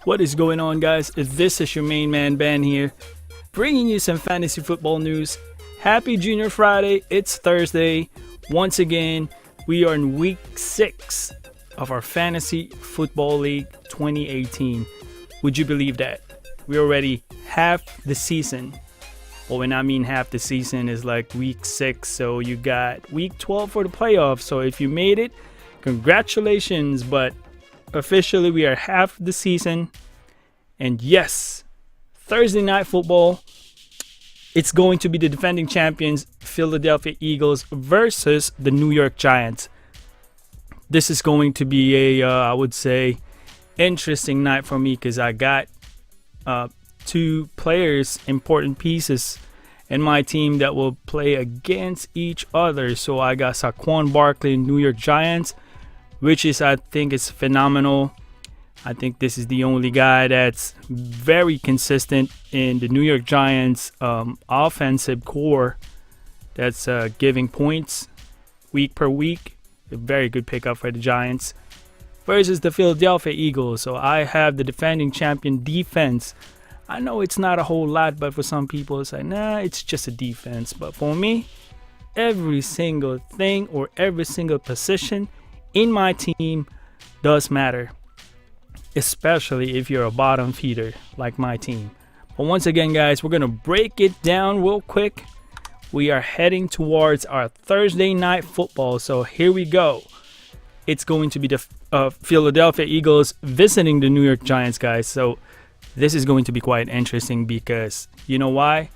What is going on, guys? This is your main man Ben here, bringing you some fantasy football news. Happy Junior Friday. It's Thursday. Once again, we are in week 6 of our Fantasy Football League 2018. Would you believe that? We're already half the season. Well, when I mean half the season is like week 6, so you got week 12 for the playoffs. So if you made it, congratulations. But officially, we are half the season. And yes, Thursday night football, it's going to be the defending champions, Philadelphia Eagles versus the New York Giants. This is going to be I would say, interesting night for me because I got two players, important pieces in my team that will play against each other. So I got Saquon Barkley in New York Giants, which is, I think, is phenomenal. I think this is the only guy that's very consistent in the New York Giants offensive core that's giving points week per week. A very good pickup for the Giants versus the Philadelphia Eagles. So I have the defending champion defense. I know it's not a whole lot, but for some people it's like, nah, it's just a defense. But for me, every single thing or every single position in my team does matter, especially if you're a bottom feeder like my team. But once again, guys, we're going to break it down real quick. We are heading towards our Thursday night football. So here we go. It's going to be the Philadelphia Eagles visiting the New York Giants, guys. So this is going to be quite interesting because you know why?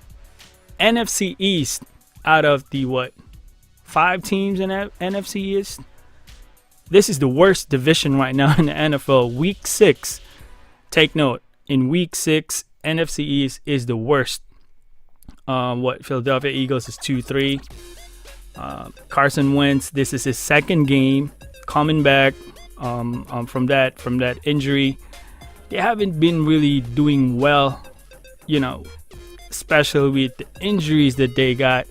NFC East, out of the 5 teams in NFC East, this is the worst division right now in the NFL. Week 6, take note, in week 6, NFC East is the worst. Philadelphia Eagles is 2-3. Carson Wentz, this is his second game coming back from that injury. They haven't been really doing well, especially with the injuries that they got.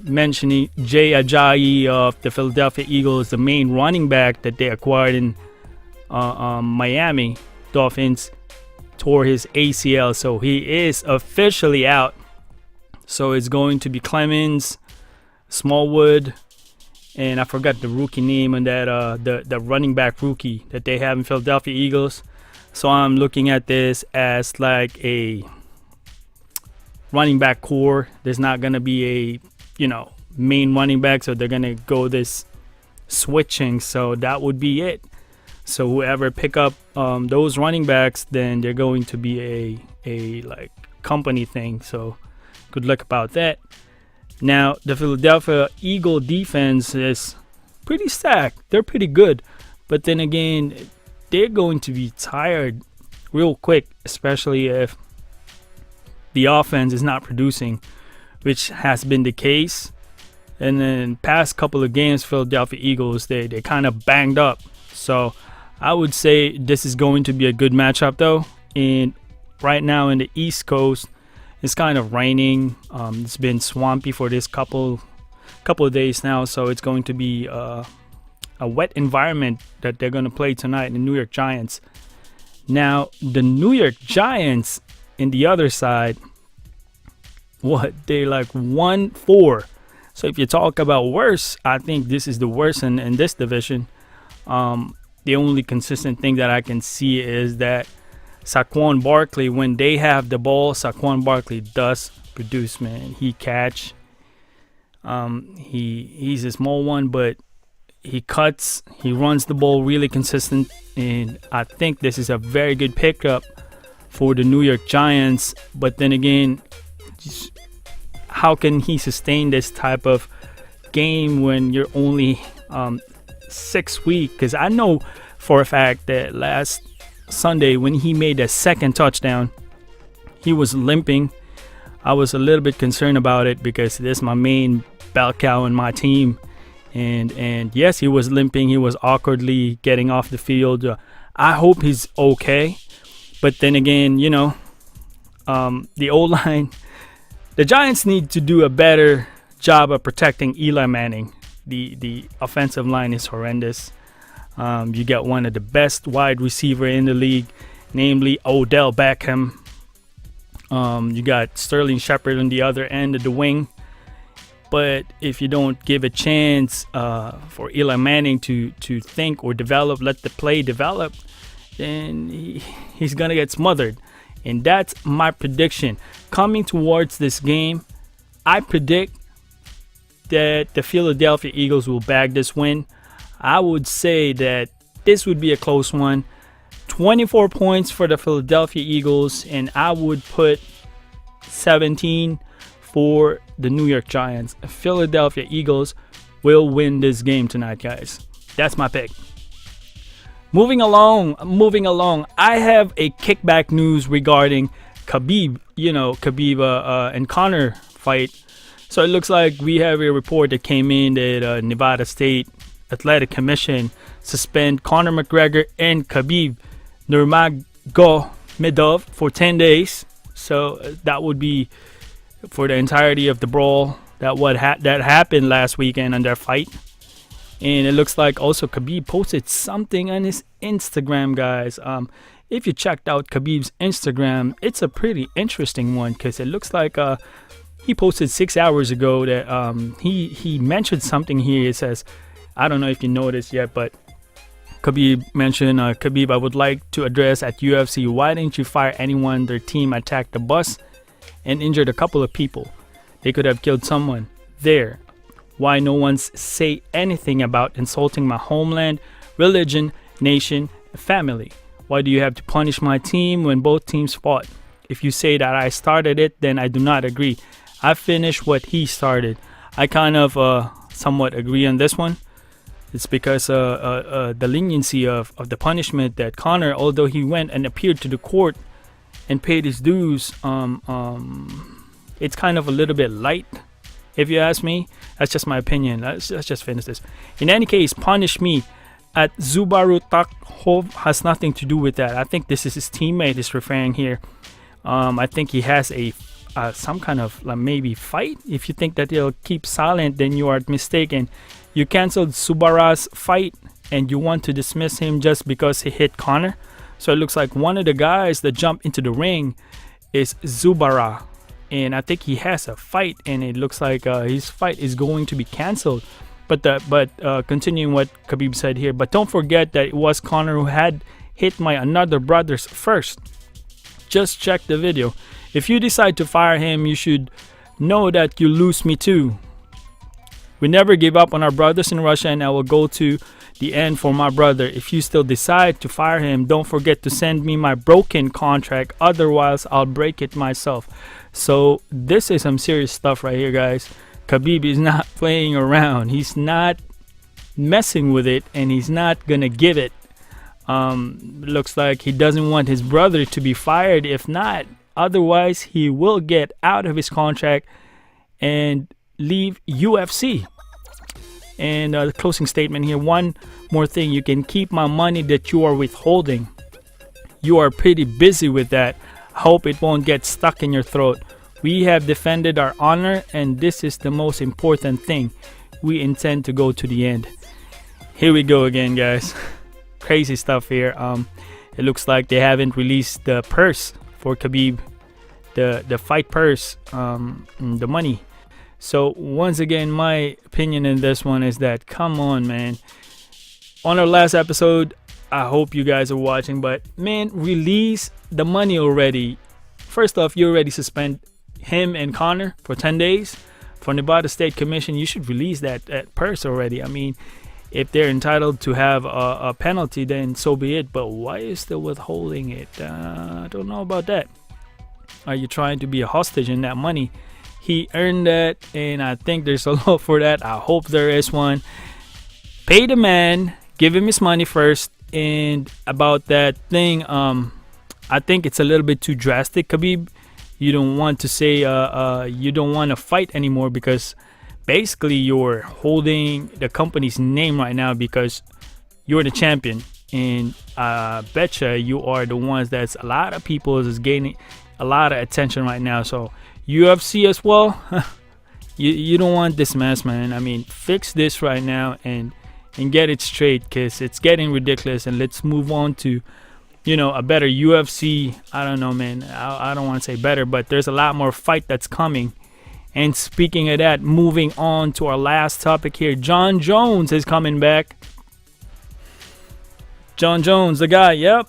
Mentioning Jay Ajayi of the Philadelphia Eagles, the main running back that they acquired in Miami Dolphins, tore his ACL, so he is officially out. So it's going to be Clemens, Smallwood, and I forgot the rookie name on that the running back rookie that they have in Philadelphia Eagles. So I'm looking at this as like a running back core. There's not gonna be a main running back, so they're gonna go this switching. So that would be it. So whoever pick up those running backs, then they're going to be a like company thing. So good luck about that. Now the Philadelphia Eagle defense is pretty stacked. They're pretty good, but then again, they're going to be tired real quick, especially if the offense is not producing, which has been the case. And then past couple of games, Philadelphia Eagles, they kind of banged up. So I would say this is going to be a good matchup though. And right now in the East Coast, it's kind of raining. It's been swampy for this couple of days now. So it's going to be a wet environment that they're going to play tonight in the New York Giants. Now the New York Giants in the other side, they're like 1-4. So if you talk about worse, I think this is the worst in this division. The only consistent thing that I can see is that Saquon Barkley, when they have the ball, Saquon Barkley does produce, man. He catch. He's a small one, but he cuts. He runs the ball really consistent, and I think this is a very good pickup for the New York Giants. But then again, how can he sustain this type of game when you're only 6 weeks? Because I know for a fact that last Sunday when he made a second touchdown, he was limping. I was a little bit concerned about it because this is my main bell cow in my team. And yes, he was limping. He was awkwardly getting off the field. I hope he's okay. But then again, the O-line, the Giants need to do a better job of protecting Eli Manning. The offensive line is horrendous. You got one of the best wide receiver in the league, namely Odell Beckham. You got Sterling Shepard on the other end of the wing. But if you don't give a chance for Eli Manning to think or develop, let the play develop, then he's going to get smothered. And that's my prediction. Coming towards this game, I predict that the Philadelphia Eagles will bag this win. I would say that this would be a close one. 24 points for the Philadelphia Eagles, and I would put 17 for the New York Giants. Philadelphia Eagles will win this game tonight, guys. That's my pick. Moving along. I have a kickback news regarding Khabib. Khabib and Conor fight. So it looks like we have a report that came in that Nevada State Athletic Commission suspend Conor McGregor and Khabib Nurmagomedov for 10 days. So that would be for the entirety of the brawl that happened last weekend on their fight. And it looks like also Khabib posted something on his Instagram, guys. If you checked out Khabib's Instagram, it's a pretty interesting one because it looks like he posted 6 hours ago that he mentioned something here. It says, I don't know if you noticed yet, but Khabib mentioned, Khabib, I would like to address at UFC, why didn't you fire anyone? Their team attacked the bus and injured a couple of people. They could have killed someone there. Why no one's say anything about insulting my homeland, religion, nation, family? Why do you have to punish my team when both teams fought? If you say that I started it, then I do not agree. I finished what he started. I kind of somewhat agree on this one. It's because the leniency of the punishment that Conor, although he went and appeared to the court and paid his dues, it's kind of a little bit light, if you ask me. That's just my opinion. Let's just finish this. In any case, punish me at Zubaru Takhov has nothing to do with that. I think this is his teammate is referring here. I think he has a some kind of maybe fight. If you think that he'll keep silent, then you are mistaken. You canceled Subara's fight and you want to dismiss him just because he hit Conor. So it looks like one of the guys that jumped into the ring is Zubara. And I think he has a fight, and it looks like his fight is going to be canceled. But continuing what Khabib said here, but don't forget that it was Conor who had hit my another brothers first. Just check the video. If you decide to fire him, you should know that you lose me too. We never give up on our brothers in Russia, and I will go to the end for my brother. If you still decide to fire him, don't forget to send me my broken contract. Otherwise, I'll break it myself. So this is some serious stuff right here, guys. Khabib is not playing around. He's not messing with it, and he's not gonna give it. Looks like he doesn't want his brother to be fired. If not, otherwise he will get out of his contract and leave UFC. And the closing statement here. One more thing. You can keep my money that you are withholding. You are pretty busy with that. Hope it won't get stuck in your throat. We have defended our honor, and this is the most important thing. We intend to go to the end. Here we go again, guys. Crazy stuff here. It looks like they haven't released the purse for Khabib, the fight purse, the money. So once again, my opinion in this one is that, come on, man. On our last episode, I hope you guys are watching, but man, release the money already. First off, you already suspend him and Conor for 10 days. For Nevada State Commission, you should release that purse already. I mean, if they're entitled to have a penalty, then so be it. But why is still withholding it? I don't know about that. Are you trying to be a hostage in that money? He earned that, and I think there's a law for that. I hope there is one. Pay the man, give him his money first. And about that thing, I think it's a little bit too drastic, Khabib. You don't want to say you don't want to fight anymore, because basically you're holding the company's name right now because you're the champion. And I betcha you are the ones that's a lot of people is gaining a lot of attention right now. So UFC as well, you don't want this mess, man. I mean, fix this right now and get it straight, because it's getting ridiculous. And let's move on to a better UFC. I don't know, man. I don't want to say better, but there's a lot more fight that's coming. And speaking of that, moving on to our last topic here, Jon Jones is coming back. Jon Jones, the guy, yep.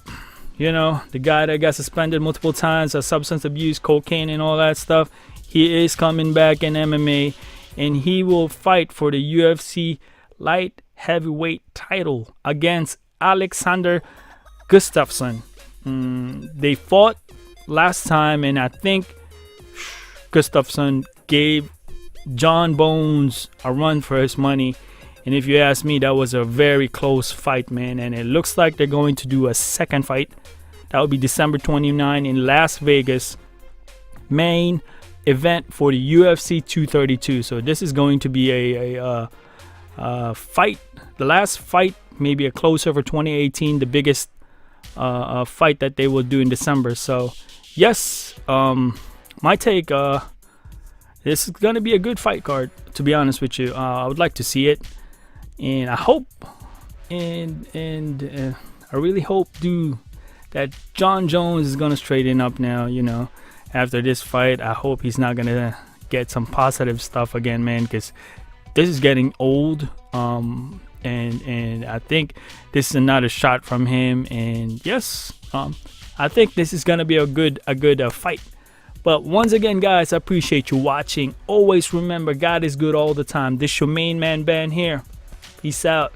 The guy that got suspended multiple times for substance abuse, cocaine, and all that stuff. He is coming back in MMA, and he will fight for the UFC light heavyweight title against Alexander Gustafsson. They fought last time, and I think Gustafsson gave Jon Bones a run for his money. And if you ask me, that was a very close fight, man. And it looks like they're going to do a second fight. That will be December 29 in Las Vegas. Main event for the UFC 232. So this is going to be a fight. The last fight, maybe a closer for 2018. The biggest fight that they will do in December. So yes, my take, this is going to be a good fight card, to be honest with you. I would like to see it. And I hope, and I really hope, that Jon Jones is going to straighten up now, after this fight. I hope he's not going to get some positive stuff again, man, because this is getting old. And I think this is another shot from him. And yes, I think this is going to be a good fight. But once again, guys, I appreciate you watching. Always remember, God is good all the time. This your main man, Ben, here. Peace out.